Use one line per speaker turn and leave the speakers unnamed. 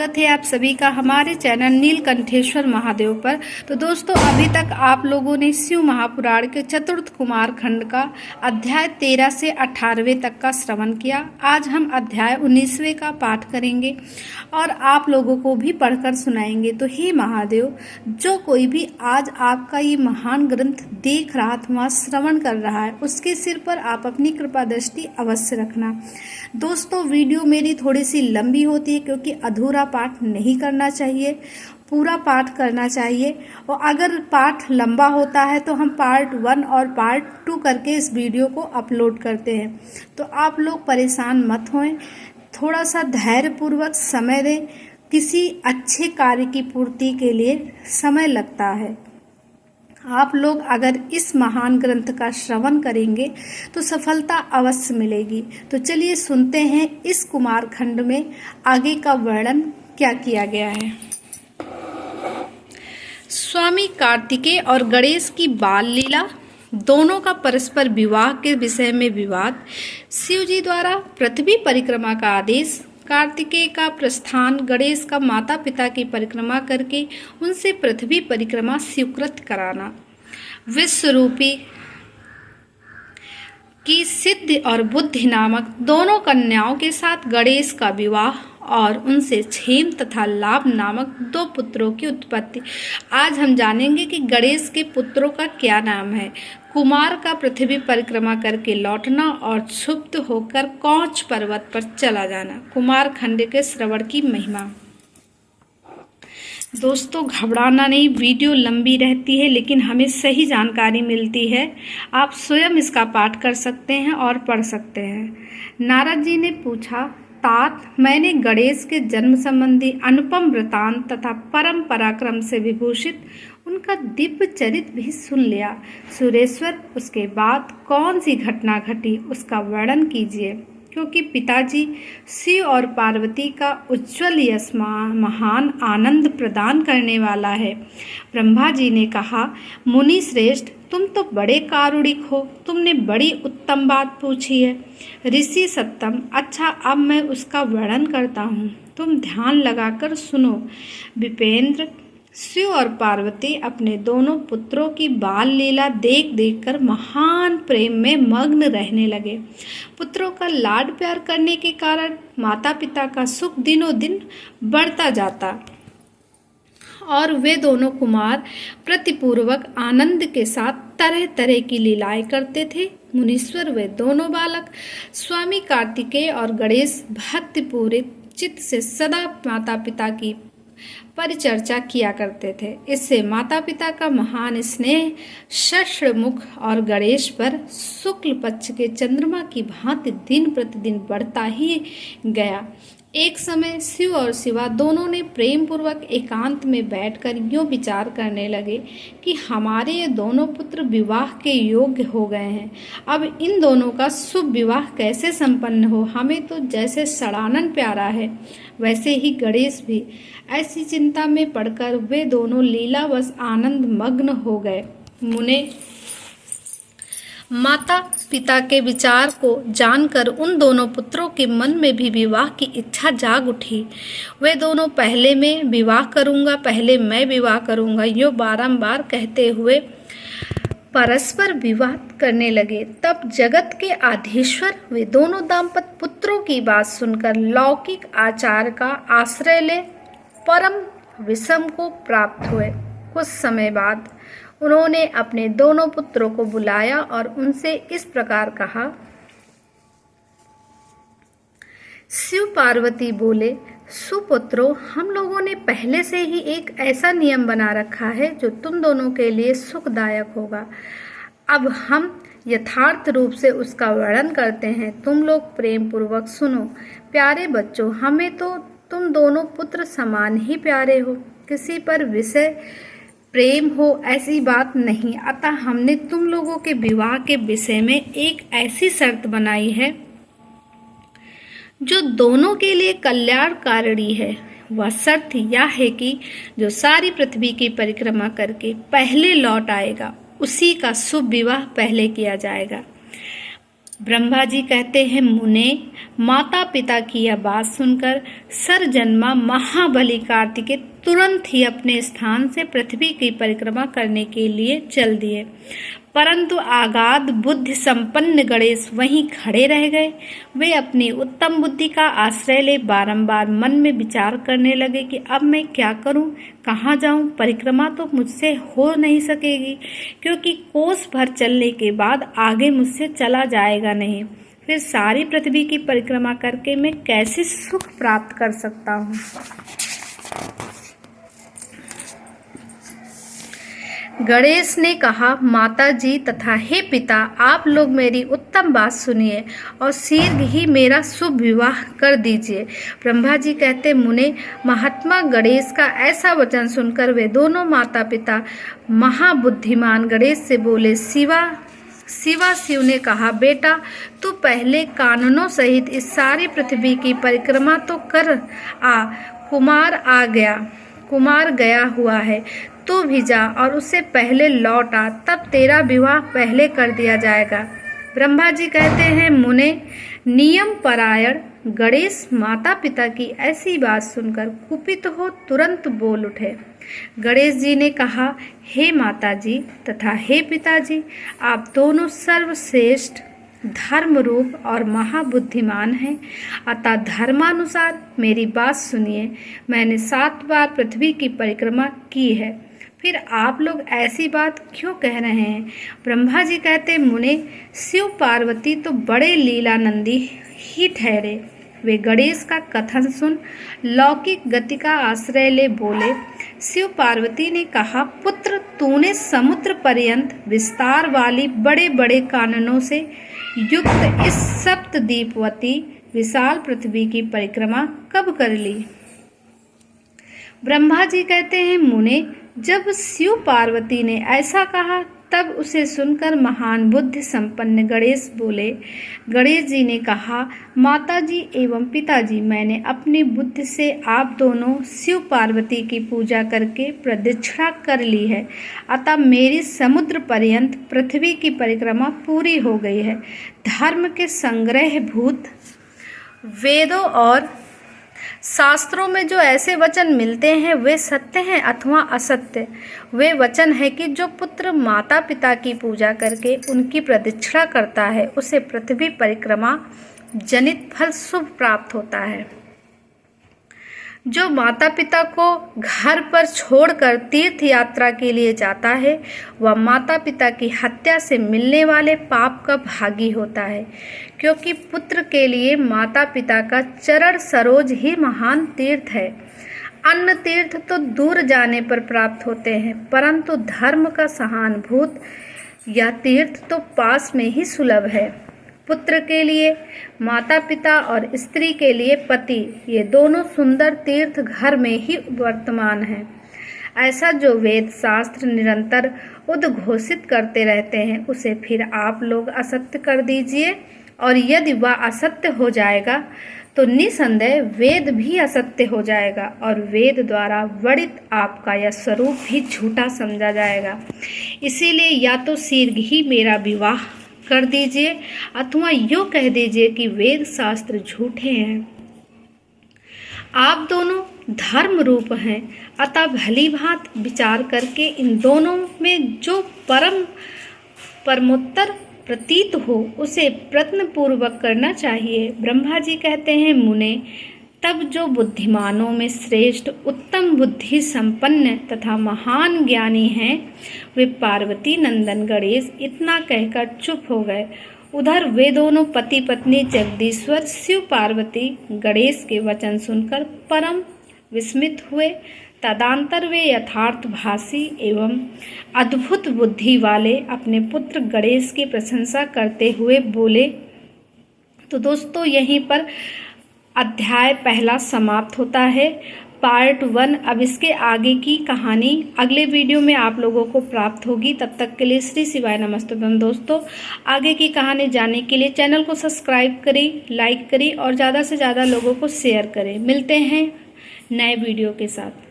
स्वागत है आप सभी का हमारे चैनल नीलकंठेश्वर महादेव पर। तो दोस्तों, अभी तक आप लोगों ने शिव महापुराण के चतुर्थ कुमार खंड का अध्याय 13 से 18वें तक का श्रवण किया। आज हम अध्याय 19वें का पाठ करेंगे और आप लोगों को भी पढ़कर सुनाएंगे। तो हे महादेव, जो कोई भी आज आपका ये महान ग्रंथ देख रहा अथवा श्रवण कर रहा है, उसके सिर पर आप अपनी कृपा दृष्टि अवश्य रखना। दोस्तों, वीडियो मेरी थोड़ी सी लंबी होती है क्योंकि अधूरा पाठ नहीं करना चाहिए, पूरा पाठ करना चाहिए। और अगर पाठ लंबा होता है तो हम पार्ट 1 और पार्ट 2 करके इस वीडियो को अपलोड करते हैं। तो आप लोग परेशान मत होएं, थोड़ा सा धैर्यपूर्वक समय दें। किसी अच्छे कार्य की पूर्ति के लिए समय लगता है। आप लोग अगर इस महान ग्रंथ का श्रवण करेंगे तो सफलता अवश्य मिलेगी। तो चलिए सुनते हैं इस कुमार खंड में आगे का वर्णन क्या किया गया है। स्वामी कार्तिकेय और गणेश की बाल लीला, दोनों का परस्पर विवाह के विषय में विवाद, शिव जी द्वारा पृथ्वी परिक्रमा का आदेश, कार्तिकेय का प्रस्थान, गणेश का माता पिता की परिक्रमा करके उनसे पृथ्वी परिक्रमा स्वीकृत कराना, विश्वरूपी की सिद्धि और बुद्धि नामक दोनों कन्याओं के साथ गणेश का विवाह और उनसे क्षेम तथा लाभ नामक 2 पुत्रों की उत्पत्ति। आज हम जानेंगे कि गणेश के पुत्रों का क्या नाम है। कुमार का पृथ्वी परिक्रमा करके लौटना और क्षुब्ध होकर कौच पर्वत पर चला जाना। कुमार खंड के श्रवण की महिमा। दोस्तों, घबराना नहीं, वीडियो लंबी रहती है लेकिन हमें सही जानकारी मिलती है। आप स्वयं इसका पाठ कर सकते हैं और पढ़ सकते हैं। नारद जी ने पूछा, तात, मैंने गणेश के जन्म संबंधी अनुपम वृतांत तथा परम पराक्रम से विभूषित उनका दिव्य चरित्र भी सुन लिया। सुरेश्वर, उसके बाद कौन सी घटना घटी उसका वर्णन कीजिए, क्योंकि पिताजी शिव और पार्वती का उज्ज्वल यश महान आनंद प्रदान करने वाला है। ब्रह्मा जी ने कहा, मुनि श्रेष्ठ, तुम तो बड़े कारुणिक हो, तुमने बड़ी उत्तम बात पूछी है। ऋषि सत्तम, अच्छा, अब मैं उसका वर्णन करता हूँ, तुम ध्यान लगाकर सुनो। विपेंद्र, शिव और पार्वती अपने दोनों पुत्रों की बाल लीला देख देखकर महान प्रेम में मग्न रहने लगे। पुत्रों का लाड प्यार करने के कारण माता पिता का सुख दिनों दिन बढ़ता जाता और वे दोनों कुमार प्रतिपूर्वक आनंद के साथ तरह तरह की लीलाएं करते थे। मुनीश्वर, वे दोनों बालक स्वामी कार्तिकेय और गणेश भक्तिपूर्ण चित्त से सदा माता पिता की परिचर्चा किया करते थे। इससे माता पिता का महान स्नेह षष्मुख और गणेश पर शुक्ल पक्ष के चंद्रमा की भांति दिन प्रतिदिन बढ़ता ही गया। एक समय शिव और शिवा दोनों ने प्रेम पूर्वक एकांत में बैठकर यूं विचार करने लगे कि हमारे ये दोनों पुत्र विवाह के योग्य हो गए हैं। अब इन दोनों का शुभ विवाह कैसे संपन्न हो। हमें तो जैसे षडानन प्यारा है, वैसे ही गणेश भी। ऐसी चिंता में पड़कर वे दोनों लीलावश आनंद मग्न हो गए। मुने माता पिता के विचार को जानकर उन दोनों पुत्रों के मन में भी विवाह की इच्छा जाग उठी। वे दोनों पहले मैं विवाह करूंगा, पहले मैं विवाह करूंगा, यो बारंबार कहते हुए परस्पर विवाह करने लगे। तब जगत के आधीश्वर वे दोनों दाम्पत्य पुत्रों की बात सुनकर लौकिक आचार का आश्रय ले परम विषम को प्राप्त हुए। कुछ समय बाद उन्होंने अपने दोनों पुत्रों को बुलाया और उनसे इस प्रकार कहा। शिव पार्वती बोले, सुपुत्रों, हम लोगों ने पहले से ही एक ऐसा नियम बना रखा है जो तुम दोनों के लिए सुखदायक होगा। अब हम यथार्थ रूप से उसका वर्णन करते हैं, तुम लोग प्रेम पूर्वक सुनो। प्यारे बच्चों, हमें तो तुम दोनों पुत्र समान ही प्यारे हो, किसी पर विषय प्रेम हो ऐसी बात नहीं। अतः हमने तुम लोगों के विवाह के विषय में एक ऐसी शर्त बनाई है जो दोनों के लिए कल्याणकारी है। वह शर्त यह है कि जो सारी पृथ्वी की परिक्रमा करके पहले लौट आएगा, उसी का शुभ विवाह पहले किया जाएगा। ब्रह्मा जी कहते हैं, मुने, माता पिता की यह बात सुनकर सरजन्मा महाबली कार्तिकेय तुरंत ही अपने स्थान से पृथ्वी की परिक्रमा करने के लिए चल दिए, परंतु अगाध बुद्धि संपन्न गणेश वहीं खड़े रह गए। वे अपनी उत्तम बुद्धि का आश्रय ले बारंबार मन में विचार करने लगे कि अब मैं क्या करूं, कहाँ जाऊं, परिक्रमा तो मुझसे हो नहीं सकेगी, क्योंकि कोस भर चलने के बाद आगे मुझसे चला जाएगा नहीं। फिर सारी पृथ्वी की परिक्रमा करके मैं कैसे सुख प्राप्त कर सकता हूँ। गणेश ने कहा, माता जी तथा हे पिता, आप लोग मेरी उत्तम बात सुनिए और शीघ्र ही मेरा शुभ विवाह कर दीजिए। ब्रह्मा जी कहते, मुने, महात्मा गणेश का ऐसा वचन सुनकर वे दोनों माता पिता महाबुद्धिमान गणेश से बोले, शिव ने कहा, बेटा तू पहले कानूनों सहित इस सारी पृथ्वी की परिक्रमा तो कर आ। कुमार गया हुआ है, तू भी जा और उससे पहले लौट आ, तब तेरा विवाह पहले कर दिया जाएगा। ब्रह्मा जी कहते हैं, मुने, नियम परायण गणेश माता पिता की ऐसी बात सुनकर कुपित हो तुरंत बोल उठे। गणेश जी ने कहा, हे माता जी तथा हे पिताजी, आप दोनों सर्वश्रेष्ठ धर्म रूप और महाबुद्धिमान हैं, अतः धर्मानुसार मेरी बात सुनिए। मैंने 7 बार पृथ्वी की परिक्रमा की है, फिर आप लोग ऐसी बात क्यों कह रहे हैं। ब्रह्मा जी कहते, मुने, शिव पार्वती तो बड़े लीलानंदी ही ठहरे। वे गणेश का कथन सुन लौकिक गति का आश्रय ले बोले। शिव पार्वती ने कहा, पुत्र, तूने समुद्र पर्यंत विस्तार वाली बड़े बड़े काननों से युक्त इस सप्तद्वीपवती विशाल पृथ्वी की परिक्रमा कब कर ली। ब्रह्मा जी कहते हैं, मुने, जब शिव पार्वती ने ऐसा कहा तब उसे सुनकर महान बुद्धि संपन्न गणेश बोले। गणेश जी ने कहा, माता जी एवं पिताजी, मैंने अपनी बुद्धि से आप दोनों शिव पार्वती की पूजा करके प्रदक्षिणा कर ली है, अतः मेरी समुद्र पर्यंत पृथ्वी की परिक्रमा पूरी हो गई है। धर्म के संग्रह भूत वेदों और शास्त्रों में जो ऐसे वचन मिलते हैं वे सत्य हैं अथवा असत्य। वे वचन है कि जो पुत्र माता पिता की पूजा करके उनकी प्रदक्षिणा करता है उसे पृथ्वी परिक्रमा जनित फल शुभ प्राप्त होता है। जो माता पिता को घर पर छोड़कर तीर्थ यात्रा के लिए जाता है वह माता पिता की हत्या से मिलने वाले पाप का भागी होता है, क्योंकि पुत्र के लिए माता पिता का चरण सरोज ही महान तीर्थ है। अन्य तीर्थ तो दूर जाने पर प्राप्त होते हैं, परंतु धर्म का सहानुभूत यह तीर्थ तो पास में ही सुलभ है। पुत्र के लिए माता पिता और स्त्री के लिए पति, ये दोनों सुंदर तीर्थ घर में ही वर्तमान हैं। ऐसा जो वेद शास्त्र निरंतर उद्घोषित करते रहते हैं उसे फिर आप लोग असत्य कर दीजिए, और यदि वह असत्य हो जाएगा तो निसंदेह वेद भी असत्य हो जाएगा और वेद द्वारा वर्णित आपका यह स्वरूप भी झूठा समझा जाएगा। इसीलिए या तो शीघ्र ही मेरा विवाह कर दीजिए अथवा यूँ कह दीजिए कि वेद शास्त्र झूठे हैं। आप दोनों धर्म रूप हैं, अतः भली भांत विचार करके इन दोनों में जो परमोत्तर प्रतीत हो उसे प्रयत्न पूर्वक करना चाहिए। ब्रह्मा जी कहते हैं, मुने, तब जो बुद्धिमानों में श्रेष्ठ उत्तम बुद्धि संपन्न तथा महान ज्ञानी हैं वे पार्वती नंदन गणेश इतना कहकर चुप हो गए। उधर वे दोनों पति पत्नी जगदीश्वर शिव पार्वती गणेश के वचन सुनकर परम विस्मित हुए। तदंतर वे यथार्थभाषी एवं अद्भुत बुद्धि वाले अपने पुत्र गणेश की प्रशंसा करते हुए बोले। तो दोस्तों यहीं पर अध्याय पहला समाप्त होता है, पार्ट 1। अब इसके आगे की कहानी अगले वीडियो में आप लोगों को प्राप्त होगी। तब तक के लिए श्री शिवाय नमस्तुभ्यम। दोस्तों आगे की कहानी जानने के लिए चैनल को सब्सक्राइब करें, लाइक करें और ज़्यादा से ज़्यादा लोगों को शेयर करें। मिलते हैं नए वीडियो के साथ।